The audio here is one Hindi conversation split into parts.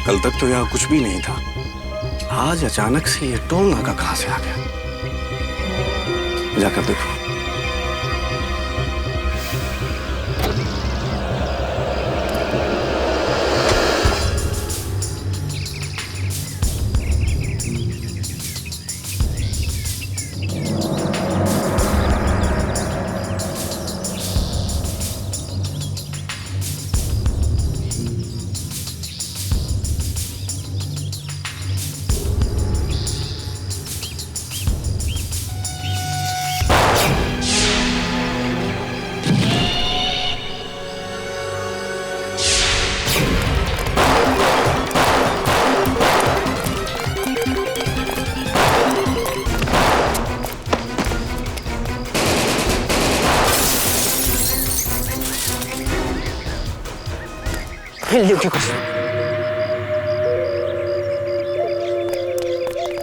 कल तक तो यहाँ कुछ भी नहीं था, आज अचानक से ये टोल नाका कहाँ से आ गया? जाकर देखो।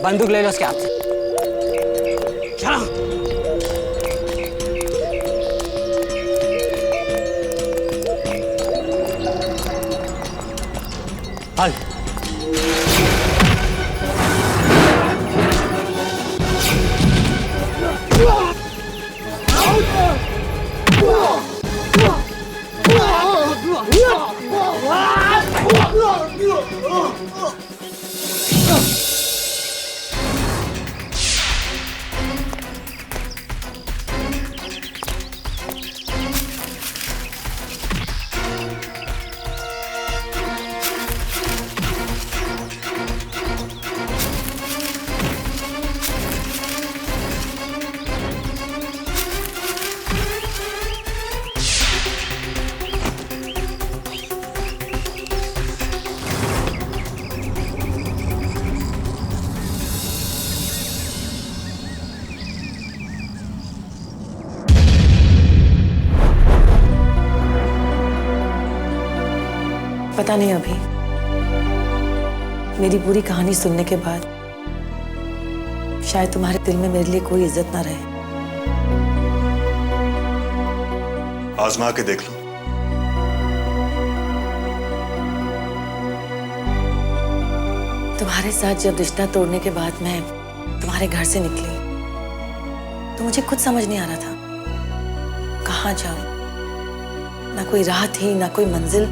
बंदूक ले लो उसके हाथ से। चलो। हल। पता नहीं अभी मेरी पूरी कहानी सुनने के बाद शायद तुम्हारे दिल में मेरे लिए कोई इज्जत ना रहे। आजमा के देख लो। तुम्हारे साथ जब रिश्ता तोड़ने के बाद मैं तुम्हारे घर से निकली तो मुझे कुछ समझ नहीं आ रहा था कहाँ जाऊं। ना कोई राह थी ना कोई मंजिल,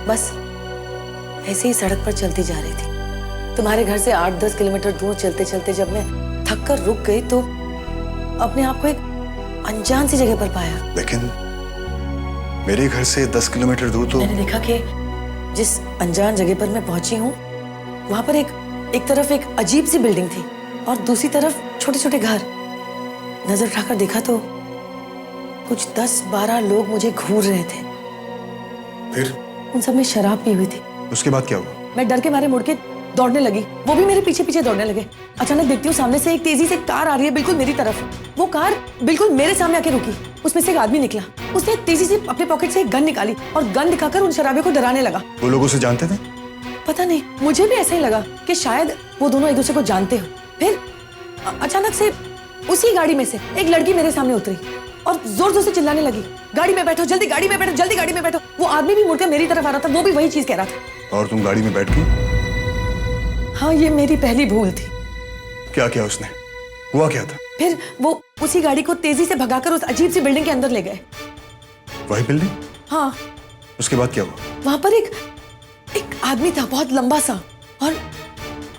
बस ऐसे ही सड़क पर चलती जा रही थी। तुम्हारे घर से 8-10 किलोमीटर दूर चलते चलते जब मैं थक कर रुक गई तो अपने आप को एक अनजान सी जगह पर पाया। लेकिन मेरे घर से 10 किलोमीटर दूर तो मैंने देखा कि जिस अनजान जगह पर मैं पहुंची हूँ वहां पर एक तरफ एक अजीब सी बिल्डिंग थी और दूसरी तरफ छोटे छोटे घर। नजर उठाकर देखा तो कुछ 10-12 लोग मुझे घूर रहे थे। फिर उन सब में शराब पी हुई थी। उसके बाद क्या हुआ? मैं डर के मारे मुड़ के दौड़ने लगी, वो भी मेरे पीछे पीछे दौड़ने लगे। अचानक देखती हूँ सामने से एक तेजी से कार आ रही है बिल्कुल मेरी तरफ। वो कार बिल्कुल मेरे सामने आके रुकी। उसमें से एक आदमी निकला, उसने तेजी से अपने पॉकेट से एक गन निकाली और गन दिखाकर उन शराबियों को डराने लगा। वो लोग उसे जानते थे? पता नहीं, मुझे भी ऐसा ही लगा कि शायद वो दोनों एक दूसरे को जानते हो। फिर अचानक से उसी गाड़ी में से एक लड़की मेरे सामने उतरी और जोर जोर से चिल्लाने लगी, गाड़ी में बैठो, जल्दी गाड़ी में बैठो, जल्दी गाड़ी में बैठो। वो आदमी भी मुड़कर मेरी तरफ आ रहा था, वो भी वही चीज कह रहा था। और तुम गाड़ी में बैठ गई? हाँ, ये मेरी पहली भूल थी। क्या किया उसने? हुआ क्या था? फिर वो उसी गाड़ी को तेजी से भगाकर उस अजीब सी बिल्डिंग के अंदर ले गए। वही बिल्डिंग? हाँ। उसके बाद क्या हुआ? वहां पर एक आदमी था, बहुत लंबा सा, और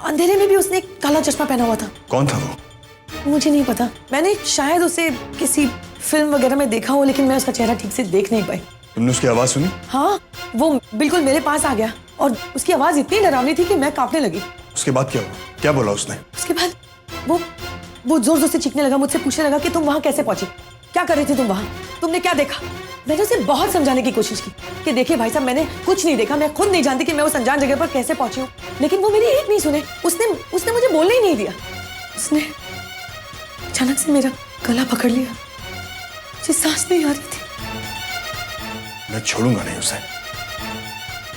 अंधेरे में भी उसने एक काला चश्मा पहना हुआ था। कौन था वो? मुझे नहीं पता, मैंने शायद उसे किसी फिल्म वगैरह में देखा हो, लेकिन मैं उसका चेहरा ठीक से देख नहीं पाई। तुमने उसकी आवाज सुनी? हाँ, वो बिल्कुल मेरे पास आ गया और उसकी आवाज इतनी डरावनी थी कि मैं कांपने लगी। उसके बाद क्या हुआ? क्या बोला उसने? उसके बाद वो जोर जोर से चीखने लगा, मुझसे पूछने लगा कि तुम वहां कैसे पहुंची, क्या कर रही थी तुम वहां, तुमने क्या देखा। मैंने उसे बहुत समझाने की कोशिश की कि देखिए भाई साहब, मैंने कुछ नहीं देखा, मैं खुद नहीं जानती कि मैं उस अनजान जगह पर कैसे पहुंची हूँ। लेकिन वो मेरी एक नहीं सुने, उसने मुझे बोलने ही नहीं दिया। उसने अचानक से मेरा गला पकड़ लिया, मुझे सांस नहीं आ रही थी। मैं छोड़ूंगा नहीं उसे।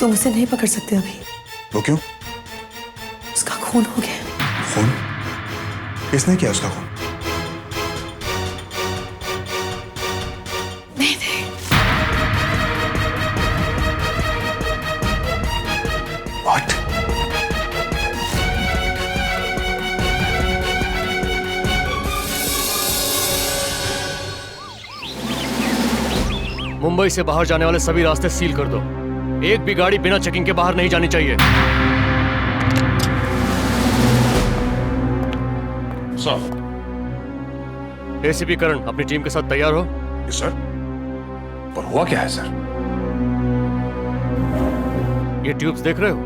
तुम उसे नहीं पकड़ सकते अभी। वो क्यों? उसका खून हो गया। खून? किसने किया उसका खून? मुंबई से बाहर जाने वाले सभी रास्ते सील कर दो। एक भी गाड़ी बिना चेकिंग के बाहर नहीं जानी चाहिए। सर। एसीपी करण अपनी टीम के साथ तैयार हो। Yes sir. पर हुआ क्या है सर? ये ट्यूब्स देख रहे हो?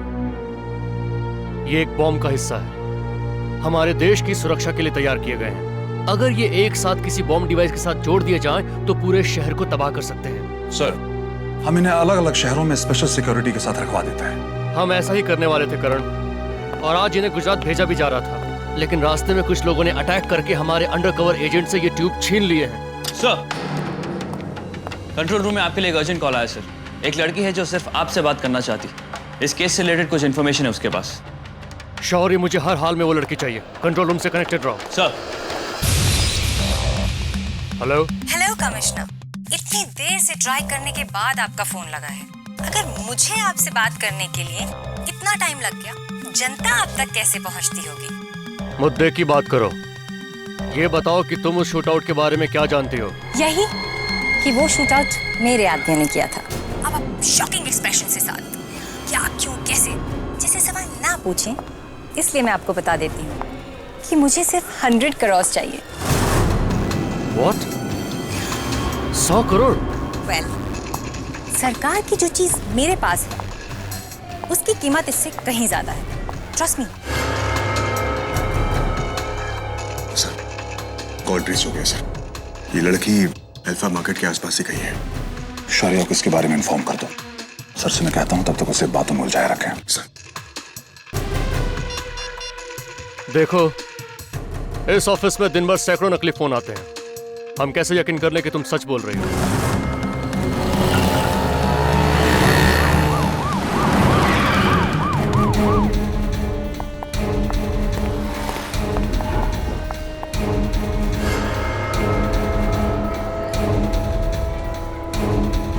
ये एक बॉम्ब का हिस्सा है, हमारे देश की सुरक्षा के लिए तैयार किए गए हैं। अगर ये एक साथ किसी बॉम्ब डिवाइस के साथ जोड़ दिए जाएं, तो पूरे शहर को तबाह कर सकते हैं। सर, हम इन्हें अलग अलग शहरों में स्पेशल सिक्योरिटी के साथ रखवा देते हैं। हम ऐसा ही करने वाले थे करण, और आज इन्हें गुजरात भेजा भी जा रहा था, लेकिन रास्ते में कुछ लोगों ने अटैक करके हमारे अंडरकवर एजेंट से ये ट्यूब छीन लिए हैं। सर, कंट्रोल रूम में आपके लिए एक अर्जेंट कॉल आया सर। एक लड़की है जो सिर्फ आपसे बात करना चाहती। इस केस से रिलेटेड कुछ इन्फॉर्मेशन है उसके पास। शौर्य, मुझे हर हाल में वो लड़की चाहिए। कंट्रोल रूम से कनेक्टेड रहो। सर। हेलो हेलो कमिश्नर, इतनी देर से ट्राई करने के बाद आपका फोन लगा है। अगर मुझे आपसे बात करने के लिए इतना टाइम लग गया, जनता आप तक कैसे पहुंचती होगी? मुद्दे की बात करो। ये बताओ कि तुम उस शूटआउट के बारे में क्या जानती हो? यही कि वो शूटआउट मेरे आदमी ने किया था। अब आप शॉकिंग एक्सप्रेशन के साथ क्या, क्यों, कैसे जैसे सवाल ना पूछें, इसलिए मैं आपको बता देती हूँ कि मुझे सिर्फ 100 करोड़ चाहिए। What? 100 करोड़? वेल, सरकार की जो चीज मेरे पास है उसकी कीमत इससे कहीं ज्यादा है। Trust me. Sir, call trace हो गया सर। ये लड़की अल्फा मार्केट के आसपास ही कहीं है। शौर्य को इसके बारे में इन्फॉर्म कर दो। सर से मैं कहता हूं तब तक उसे बातों में उलझाए रखें। सर। देखो, इस ऑफिस में दिन भर सैकड़ों नकली फोन आते हैं। हम कैसे यकीन कर लें कि तुम सच बोल रही हो?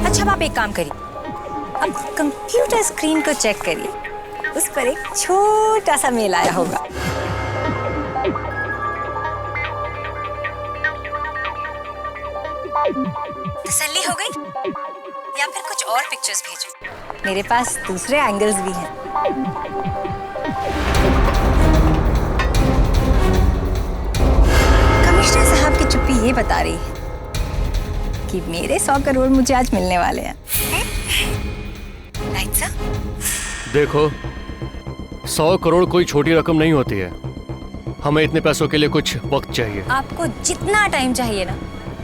अच्छा, अब आप एक काम करिए, अब कंप्यूटर स्क्रीन को चेक करिए, उस पर एक छोटा सा मेल आया होगा। तसल्ली हो गई? या फिर कुछ और पिक्चर्स भेजो? मेरे पास दूसरे एंगल्स भी हैं। कमिश्नर साहब की चुप्पी ये बता रही है कि मेरे 100 करोड़ मुझे आज मिलने वाले हैं। Right sir? देखो, 100 करोड़ कोई छोटी रकम नहीं होती है। हमें इतने पैसों के लिए कुछ वक्त चाहिए। आपको जितना टाइम चाहिए ना,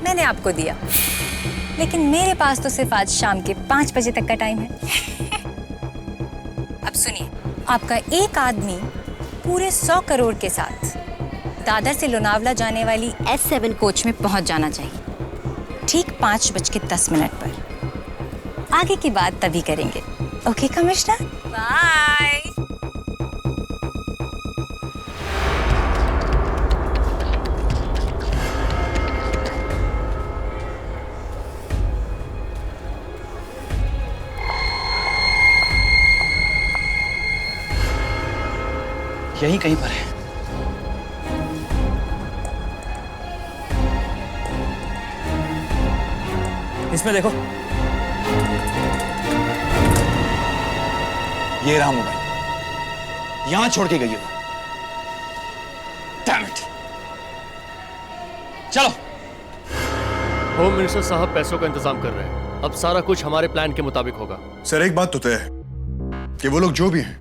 मैंने आपको दिया, लेकिन मेरे पास तो सिर्फ आज शाम के 5 बजे तक का टाइम है। अब सुनिए, आपका एक आदमी पूरे 100 करोड़ के साथ दादर से लोनावला जाने वाली S7 कोच में पहुंच जाना चाहिए, ठीक 5:10 पर। आगे की बात तभी करेंगे। Okay commissioner, bye. यहीं कहीं पर है। इसमें देखो, ये रहा मोबाइल, यहां छोड़ के गई हो। Damn it! चलो। होम मिनिस्टर साहब पैसों का इंतजाम कर रहे हैं। अब सारा कुछ हमारे प्लान के मुताबिक होगा। सर, एक बात तो तय है कि वो लोग जो भी हैं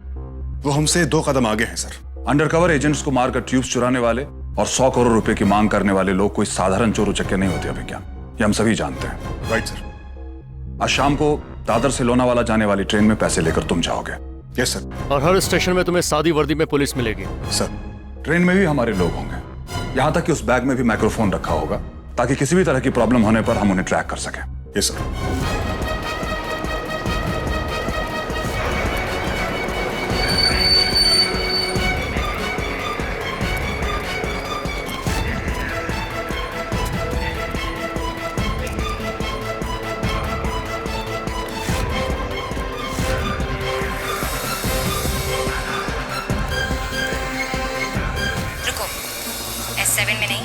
वो हमसे 2 कदम आगे हैं सर। अंडरकवर एजेंट्स को मारकर ट्यूब्स चुराने वाले और 100 करोड़ रुपए की मांग करने वाले लोग कोई साधारण चोर उचक्के नहीं होते अभिज्ञान, ये हम सभी जानते हैं। Right sir. आज शाम को दादर से लोनावाला जाने वाली ट्रेन में पैसे लेकर तुम जाओगे। Yes sir. और हर स्टेशन में तुम्हें सादी वर्दी में पुलिस मिलेगी। सर, ट्रेन में भी हमारे लोग होंगे, यहां तक कि उस बैग में भी माइक्रोफोन रखा होगा ताकि किसी भी तरह की प्रॉब्लम होने पर हम उन्हें ट्रैक कर सकें। Yes sir. S7 में नहीं,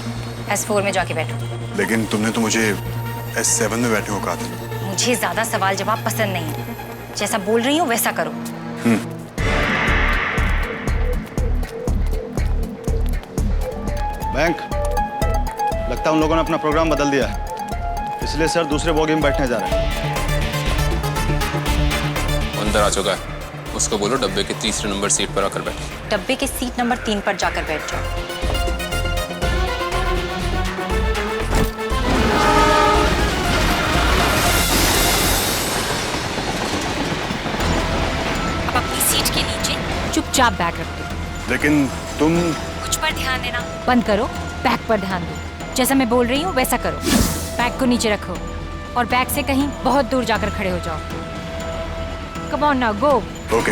S4 में जाके बैठो। लेकिन तुमने तो मुझे S7 में बैठने को कहा था। मुझे ज्यादा सवाल जवाब पसंद नहीं है। जैसा बोल रही हूँ वैसा करो। बैंक, लगता है उन लोगों ने अपना प्रोग्राम बदल दिया है, इसलिए सर दूसरे बोगी में बैठने जा रहे हैं। अंदर आ चुका है, उसको बोलो डब्बे की तीसरे नंबर सीट पर आकर बैठे। डब्बे के सीट नंबर 3 पर जाकर बैठ जाओ। अब अपनी सीट के नीचे चुपचाप बैग रख दो। लेकिन तुम कुछ पर ध्यान देना बंद करो, बैग पर ध्यान दो। जैसा मैं बोल रही हूँ वैसा करो। बैग को नीचे रखो और बैग से कहीं बहुत दूर जाकर खड़े हो जाओ। Come on now, go. Okay.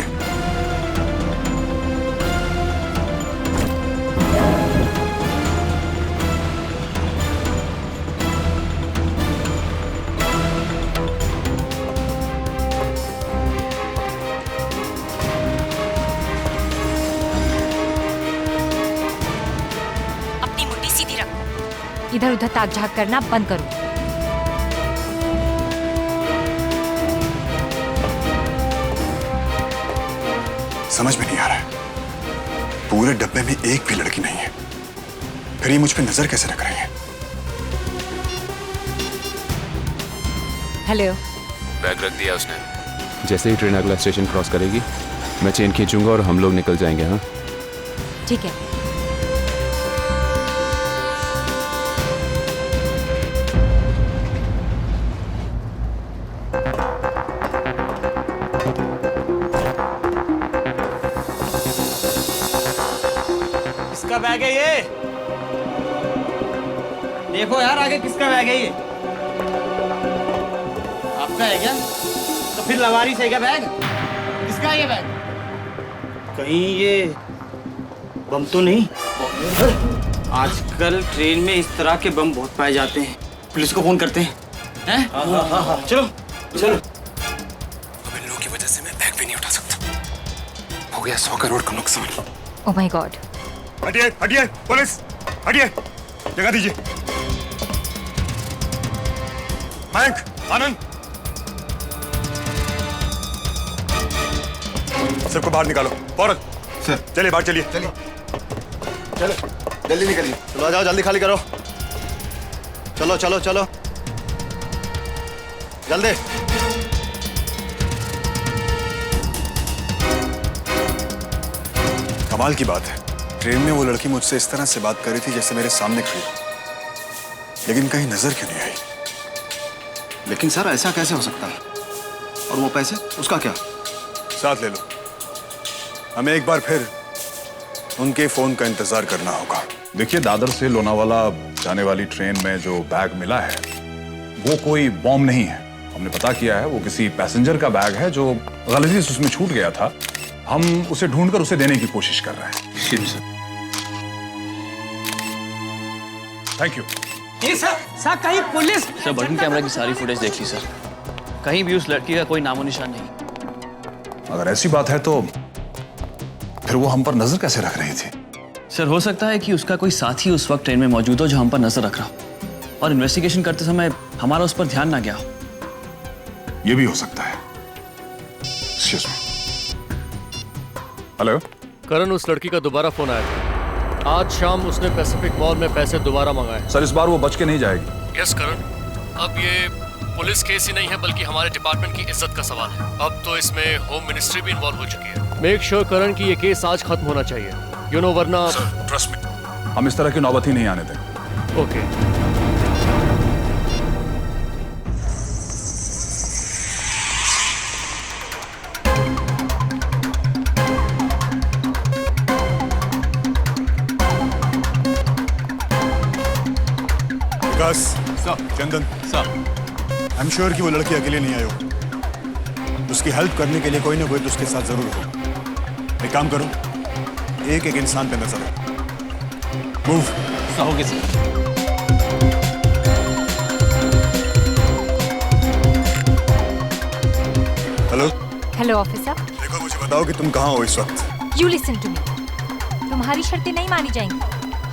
अपनी मुट्ठी सीधी रखो, इधर उधर ताक झाक करना बंद करो। समझ में नहीं आ रहा है, पूरे डब्बे में एक भी लड़की नहीं है, फिर ये मुझ पे नजर कैसे रख रही है? हेलो। बैग रख दिया उसने। जैसे ही ट्रेन अगला स्टेशन क्रॉस करेगी मैं चेन खींचूंगा और हम लोग निकल जाएंगे। हाँ ठीक है। किसका बैग है ये? देखो यार आगे किसका बैग है ये? आपका है क्या? तो फिर लवारी से क्या बैग? किसका है ये बैग? कहीं ये बम तो नहीं? आजकल ट्रेन में इस तरह के बम बहुत पाए जाते हैं। पुलिस को फोन करते हैं। हैं? चलो चलो। अब इन लोगों की वजह से मैं बैग भी नहीं उठा सकता। हो गया 100 करोड़ का नुकसान। Oh my god. हटिए हटिए, पुलिस हटिए, जगह दीजिए। मयंक, आनंद, सबको बाहर निकालो। फौरन सर, चलिए बाहर चलिए। चलिए चलो, जल्दी निकलिए। चलो आ जाओ, जल्दी खाली करो। चलो चलो चलो जल्दी। कमाल की बात है, ट्रेन में वो लड़की मुझसे इस तरह से बात कर रही थी जैसे मेरे सामने खड़ी, लेकिन कहीं नजर क्यों नहीं आई? लेकिन सर ऐसा कैसे हो सकता है? और वो पैसे, उसका क्या? साथ ले लो, हमें एक बार फिर उनके फोन का इंतजार करना होगा। देखिए, दादर से लोनावाला जाने वाली ट्रेन में जो बैग मिला है वो कोई बॉम्ब नहीं है। हमने पता किया है वो किसी पैसेंजर का बैग है जो गलती से उसमें छूट गया था। हम उसे ढूंढकर उसे देने की कोशिश कर रहे हैं। Thank you. सर कहीं पुलिस? सर बटन कैमरा की सारी फुटेज देख ली सर, कहीं भी उस लड़की का कोई नामो निशान नहीं। अगर ऐसी बात है तो फिर वो हम पर नजर कैसे रख रही थी? सर हो सकता है कि उसका कोई साथी उस वक्त ट्रेन में मौजूद हो जो हम पर नजर रख रहा हो और इन्वेस्टिगेशन करते समय हमारा उस पर ध्यान ना गया हो। ये भी हो सकता है। Excuse me. हेलो करण, उस लड़की का दोबारा फोन आया था। आज शाम उसने पैसिफिक मॉल में पैसे दोबारा मंगाए। सर, इस बार वो बच के नहीं जाएगी। यस करण, अब ये पुलिस केस ही नहीं है बल्कि हमारे डिपार्टमेंट की इज्जत का सवाल है। अब तो इसमें होम मिनिस्ट्री भी इन्वॉल्व हो चुकी है। मेक श्योर करण कि ये केस आज खत्म होना चाहिए, यू नो, वरना ट्रस्ट मी, हम इस तरह की नौबत ही नहीं आने देंगे। Okay. Chandan sir, I am sure कि वो लड़की अकेले नहीं आई हो। उसकी हेल्प करने के लिए कोई ना कोई तो उसके साथ जरूर हो। एक काम करो, एक एक इंसान पे नजर रखो। मूव। होगी सर। Hello hello officer. देखो, मुझे बताओ कि तुम कहाँ हो इस वक्त। You listen to me. तुम्हारी शर्तें नहीं मानी जाएंगी,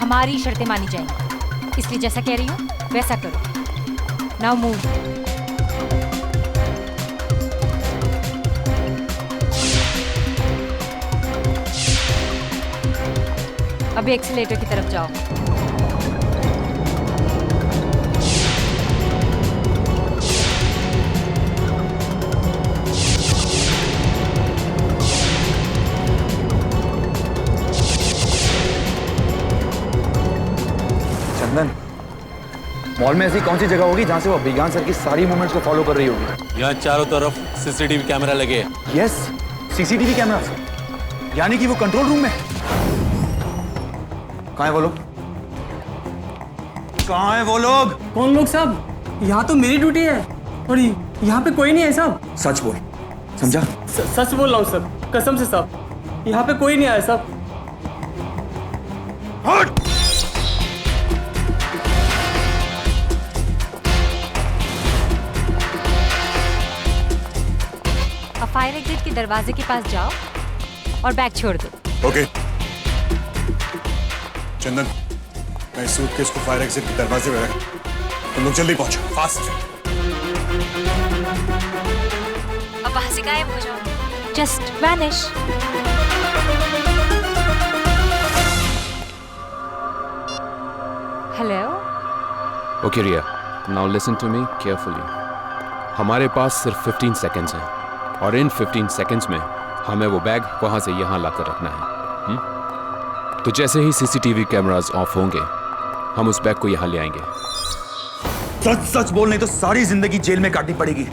हमारी शर्तें मानी जाएंगी। इसलिए जैसा कह रही हूँ वैसा करो। Now move. अभी एक्सीलेटर की तरफ जाओ। चंदन, मॉल में ऐसी कौन सी जगह होगी जहां से वो बिगान सर की सारी मूवमेंट्स को फॉलो कर रही होगी? यहाँ चारों तरफ सीसीटीवी कैमरा लगे हैं। Yes, CCTV camera. यानी कि वो कंट्रोल रूम में। कहाँ है वो लोग? कहाँ है वो लोग? कौन लोग साहब? यहाँ तो मेरी ड्यूटी है और यहाँ पे कोई नहीं है साहब। सच बोल, समझा? सच बोल रहा हूँ सर, कसम से साहब, यहाँ पे कोई नहीं आया साहब। हट! फायर एग्जिट के दरवाजे के पास जाओ और बैग छोड़ दो। ओके चंदन, मैं इस सूटकेस को फायर एग्जिट के दरवाजे में रख। तुम लोग जल्दी पहुंचो, फास्ट। अब वहां से गायब हो जाओ। Just vanish. Hello. Okay Riya, now listen to me carefully. हमारे पास सिर्फ 15 सेकेंड्स हैं और इन 15 सेकेंड्स में हमें वो बैग वहां से यहां लाकर रखना है। तो जैसे ही सीसीटीवी कैमरास ऑफ होंगे हम उस बैग को यहां ले आएंगे। सच सच बोल, नहीं तो सारी जिंदगी जेल में काटनी पड़ेगी।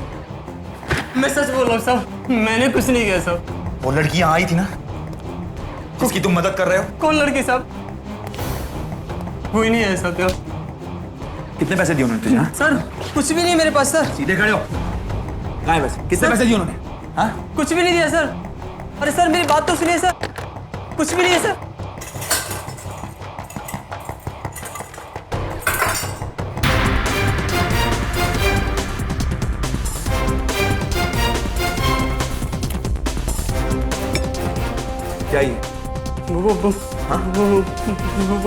मैं सच बोल रहा हूँ साहब, मैंने कुछ नहीं किया साहब। वो लड़की यहाँ आई थी ना जिसकी तुम मदद कर रहे हो? कौन लड़की साहब? कोई नहीं है साहब। कितने पैसे दिए उन्होंने तुझे? सर कुछ भी नहीं मेरे पास सर। सीधे खड़े हो। कहाँ है पैसे? कितने पैसे दिए उन्होंने? हाँ? कुछ भी नहीं दिया सर। अरे सर मेरी बात तो सुनिए सर, कुछ भी नहीं है सर। क्या ये? वो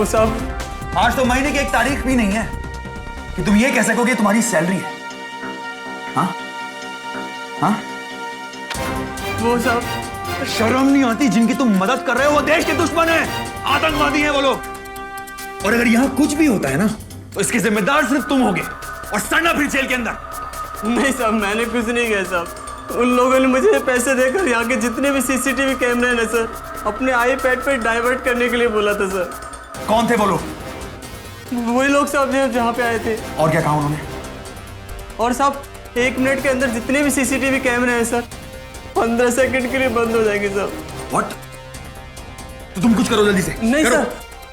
साहब, आज तो महीने की एक तारीख भी नहीं है कि तुम ये कह सको कि तुम्हारी सैलरी है। हाँ? हाँ? वो साहब, शर्म नहीं आती? जिनकी तुम मदद कर रहे हो वो देश के दुश्मन है, आतंकवादी हैं वो लोग। और अगर यहाँ कुछ भी होता है ना तो इसके जिम्मेदार सिर्फ तुम होगे और सड़ना फिर जेल के अंदर। नहीं साहब, मैंने कुछ नहीं किया साहब। उन लोगों ने मुझे पैसे देकर यहाँ के जितने भी सीसीटीवी कैमरे हैं ना सर, अपने आईपैड पे डाइवर्ट करने के लिए बोला था सर। कौन थे वो लोग? वही लोग साहब जहाँ पे आए थे। और क्या कहा उन्होंने? और साहब 1 मिनट के अंदर जितने भी सीसीटीवी कैमरे हैं सर 15 सेकंड के लिए बंद हो जाएंगे सर। व्हाट? तो तुम कुछ करो जल्दी से। नहीं करो। सर,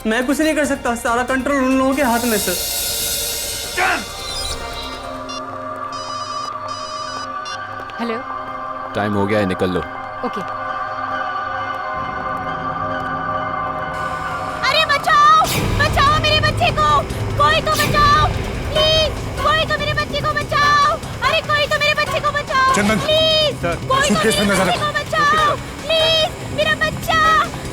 मैं कुछ नहीं कर सकता, सारा कंट्रोल उन लोगों के हाथ में सर। हेलो। टाइम हो गया है, निकल लो। ओके। अरे बचाओ, बचाओ मेरे बच्चे को, कोई तो बचाओ प्लीज, कोई तो मेरे बच्चे को बचाओ। अरे कोई तो मेरे बच्चे को बचाओ चंदन, प्लीज, कोई तो मेरे बच्चे को बचाओ प्लीज। मेरा बच्चा,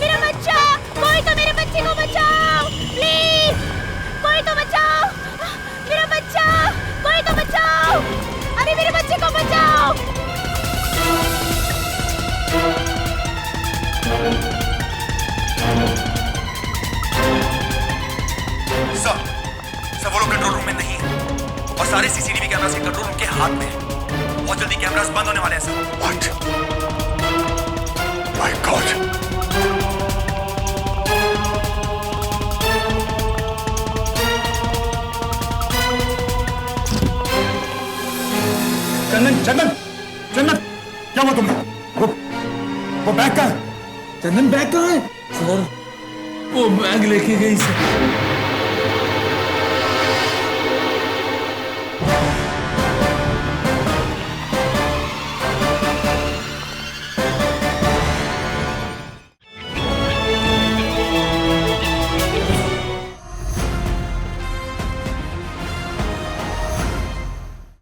मेरा बच्चा, कोई तो मेरे बच्चे को बचाओ प्लीज, कोई तो बचाओ मेरा बच्चा, कोई तो बचाओ। अरे मेरे बच्चे को बचाओ। सब वो लोग कंट्रोल रूम में नहीं है और सारे सीसीटीवी कैमरास के कंट्रोल उनके हाथ में है। बहुत जल्दी कैमरास बंद होने वाले हैं sir. What? My god! Chandan, Chandan, Chandan, क्या हुआ तुम्हें? वो बैग कहाँ है? चंदन बैग कहाँ है? सर वो बैग लेके गई सर।